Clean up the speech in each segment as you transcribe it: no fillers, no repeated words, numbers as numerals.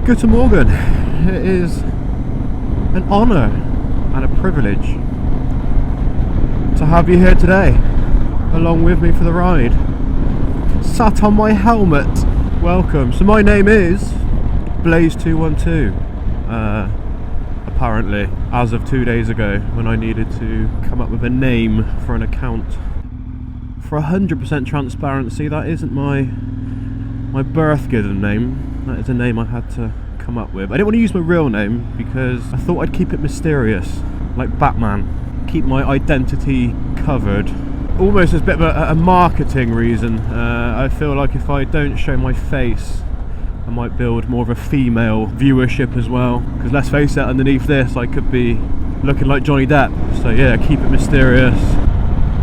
Guten Morgen. It is an honour and a privilege to have you here today, along with me for the ride. Sat on my helmet. Welcome. So my name is Blaze212. Apparently, as of 2 days ago, when I needed to come up with a name for an account. For 100% transparency, that isn't my birth given name. That is a name I had to come up with. I didn't want to use my real name because I thought I'd keep it mysterious, like Batman. Keep my identity covered. Almost as a bit of a marketing reason. I feel like if I don't show my face, I might build more of a female viewership as well. Because let's face it, underneath this I could be looking like Johnny Depp. So yeah, keep it mysterious.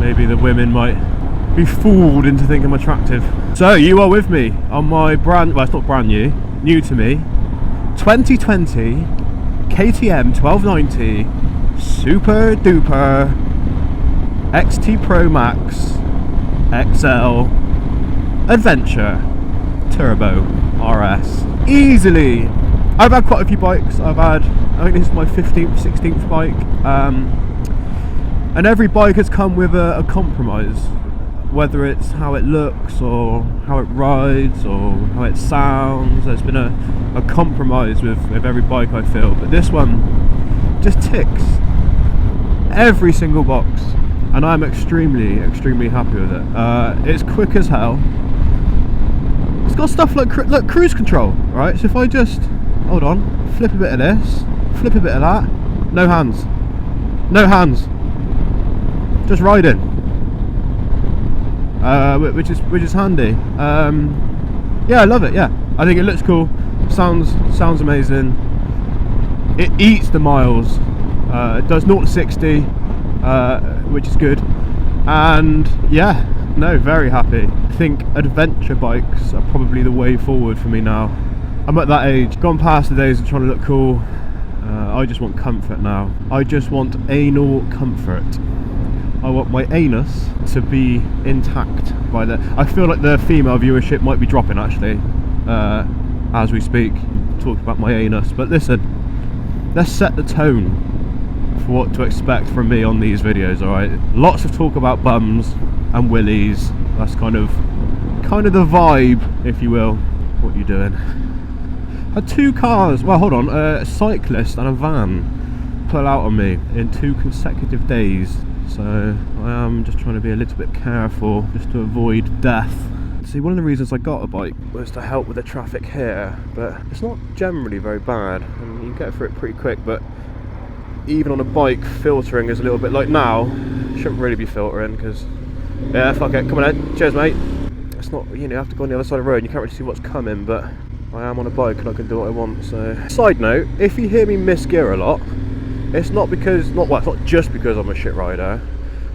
Maybe the women might be fooled into thinking I'm attractive. So you are with me on my well, it's not brand new to me, 2020 KTM 1290 Super Duper XT Pro Max XL Adventure Turbo RS. Easily. I've had quite a few bikes. I think this is my 15th, 16th bike, and every bike has come with a compromise. Whether it's how it looks or how it rides or how it sounds, there's been a compromise with every bike, I feel. But this one just ticks every single box, and I'm extremely happy with it. It's quick as hell. It's got stuff like cruise control, right? So if I just, hold on, flip a bit of this, flip a bit of that, no hands, just riding. Which is handy. Yeah, I love it. Yeah, I think it looks cool. Sounds amazing. It eats the miles. It does 0 to 60, which is good. And yeah, no, very happy. I think adventure bikes are probably the way forward for me now. I'm at that age, gone past the days of trying to look cool. I just want comfort now. I just want anal comfort. I want my anus to be intact by the... I feel like the female viewership might be dropping actually, as we speak. Talking about my anus, but listen, let's set the tone for what to expect from me on these videos, alright? Lots of talk about bums and willies. That's kind of the vibe, if you will. What are you doing? Had two cars, well hold on, a cyclist and a van pull out on me in 2 consecutive days. So I am just trying to be a little bit careful just to avoid death. See, one of the reasons I got a bike was to help with the traffic here, but it's not generally very bad and you can get through it pretty quick. But even on a bike, filtering is a little bit like now. Shouldn't really be filtering because, yeah, fuck it, come on in, cheers mate. It's not, you know, you have to go on the other side of the road and you can't really see what's coming, but I am on a bike and I can do what I want. So side note, if you hear me miss gear a lot, it's not because, it's not just because I'm a shit rider.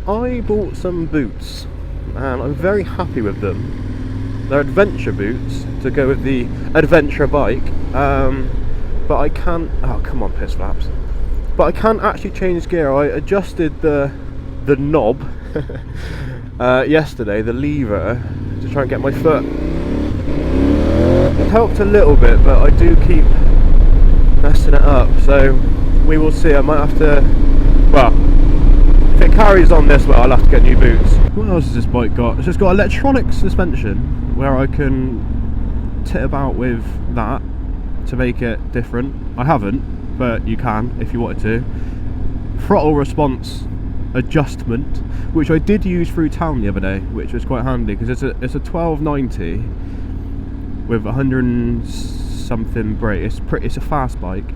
I bought some boots and I'm very happy with them. They're adventure boots to go with the adventure bike, but I can't, oh come on piss flaps, but I can't actually change gear. I adjusted the knob yesterday, the lever, to try and get my foot. It helped a little bit, but I do keep messing it up, so we will see. I might have to, well, if it carries on this way, I'll have to get new boots. What else has this bike got? It's just got electronic suspension where I can tit about with that to make it different. I haven't, but you can if you wanted to. Throttle response adjustment, which I did use through town the other day, which was quite handy because it's a 1290 with 100 and something brake. It's a fast bike.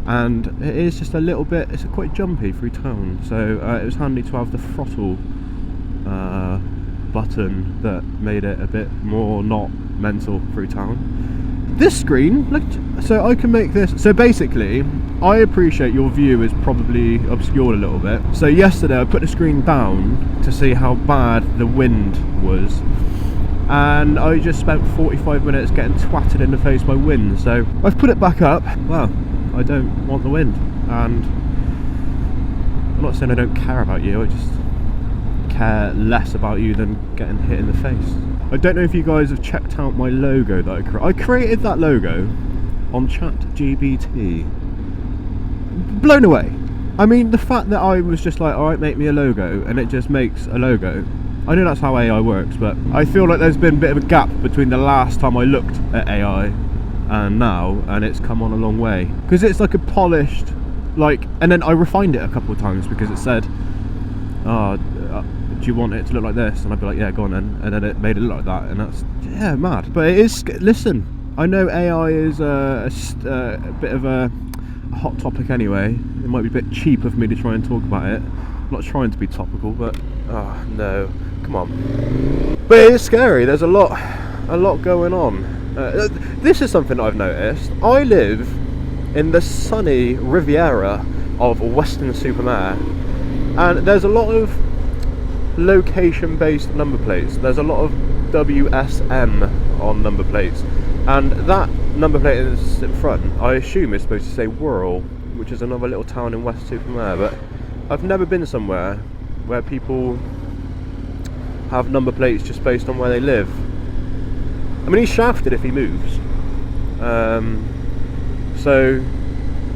And it is just a little bit, it's quite jumpy through town, so it was handy to have the throttle button that made it a bit more not mental through town. This screen, look, so I can make this, so basically I appreciate your view is probably obscured a little bit. So yesterday I put the screen down to see how bad the wind was, and I just spent 45 minutes getting twatted in the face by wind. So I've put it back up. Well, I don't want the wind, and I'm not saying I don't care about you, I just care less about you than getting hit in the face. I don't know if you guys have checked out my logo that I created that logo on ChatGPT. Blown away. I mean, the fact that I was just like, alright, make me a logo, and it just makes a logo. I know that's how AI works, but I feel like there's been a bit of a gap between the last time I looked at AI and now, and it's come on a long way. Because it's like a polished, like, and then I refined it a couple of times because it said, do you want it to look like this? And I'd be like, yeah, go on then. And then it made it look like that, and that's, yeah, mad. But it is, listen, I know AI is a bit of a hot topic anyway. It might be a bit cheap of me to try and talk about it. I'm not trying to be topical, but oh no, come on. But it is scary. There's a lot going on. This is something I've noticed. I live in the sunny Riviera of Weston-super-Mare, and there's a lot of location-based number plates. There's a lot of WSM on number plates, and that number plate is in front, I assume it's supposed to say Wirral, which is another little town in West-super-Mare, but I've never been somewhere where people have number plates just based on where they live. I mean, he's shafted if he moves, so,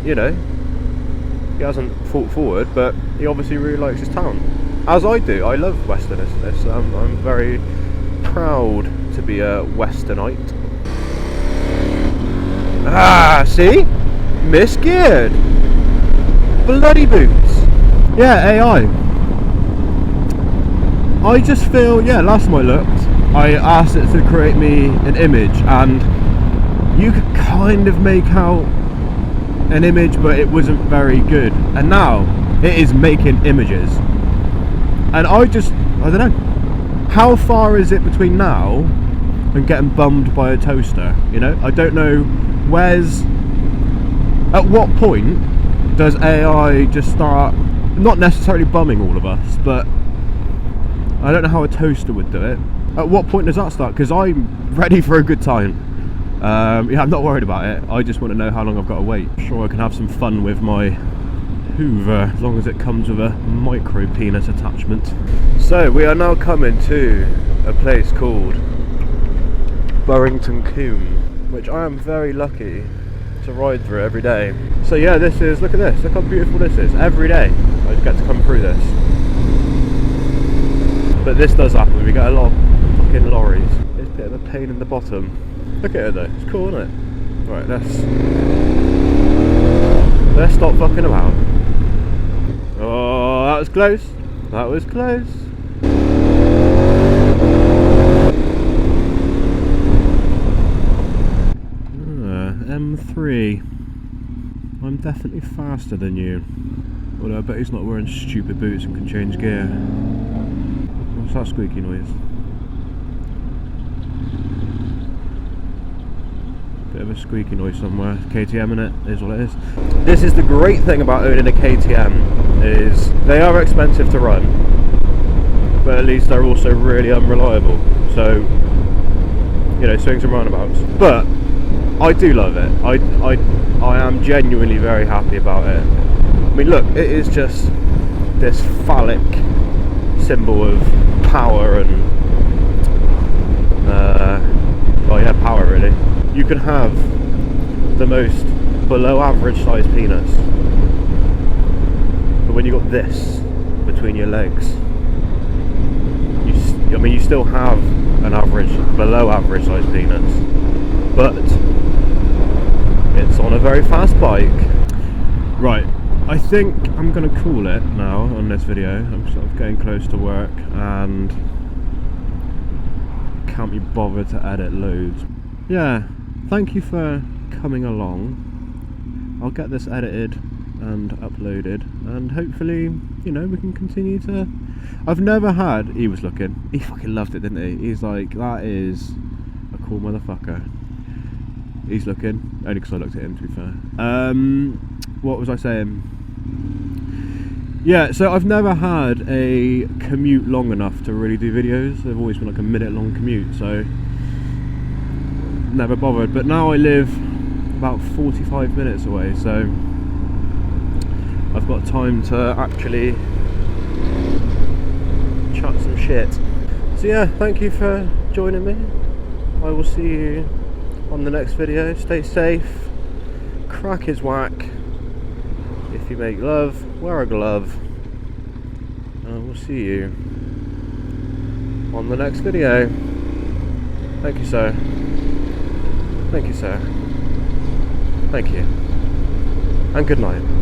you know, he hasn't fought forward, but he obviously really likes his town, as I do. I love Western. I'm very proud to be a Westernite. Ah, see? Misgeared. Bloody boots. Yeah, AI. I just feel, yeah, last time I looked, I asked it to create me an image, and you could kind of make out an image, but it wasn't very good. And now it is making images. And I don't know. How far is it between now and getting bummed by a toaster? You know, I don't know. At what point does AI just start, not necessarily bumming all of us, but I don't know how a toaster would do it. At what point does that start? Because I'm ready for a good time. Yeah, I'm not worried about it. I just want to know how long I've got to wait. I'm sure I can have some fun with my Hoover, as long as it comes with a micro penis attachment. So we are now coming to a place called Burrington Combe, which I am very lucky to ride through every day. So yeah, this is, look at this, look how beautiful this is. Every day I get to come through this. But this does happen, we get a lot of fucking lorries. It's a bit of a pain in the bottom. Look at it though, it's cool, isn't it? Right, let's stop fucking about. Oh, that was close. That was close. M3. I'm definitely faster than you. Although I bet he's not wearing stupid boots and can change gear. What's that squeaky noise? Bit of a squeaky noise somewhere. KTM in it, is what it is. This is the great thing about owning a KTM, is they are expensive to run, but at least they're also really unreliable. So, you know, swings and roundabouts. But I do love it. I am genuinely very happy about it. I mean, look, it is just this phallic symbol of power and well, yeah, power really. You can have the most below average sized penis, but when you got this between your legs, you still have an average, below average sized penis, but it's on a very fast bike. Right, I think I'm going to call it now on this video. I'm sort of getting close to work and can't be bothered to edit loads. Yeah, thank you for coming along. I'll get this edited and uploaded, and hopefully, you know, we can continue to... I've never had... He was looking. He fucking loved it, didn't he? He's like, that is a cool motherfucker. He's looking, only because I looked at him, to be fair. What was I saying? Yeah, so I've never had a commute long enough to really do videos. They've always been like a minute long commute, so never bothered. But now I live about 45 minutes away, so I've got time to actually chat some shit. So yeah, thank you for joining me. I will see you on the next video. Stay safe, crack is whack. If you make love, wear a glove. And we'll see you on the next video. Thank you, sir. Thank you, sir. Thank you. And good night.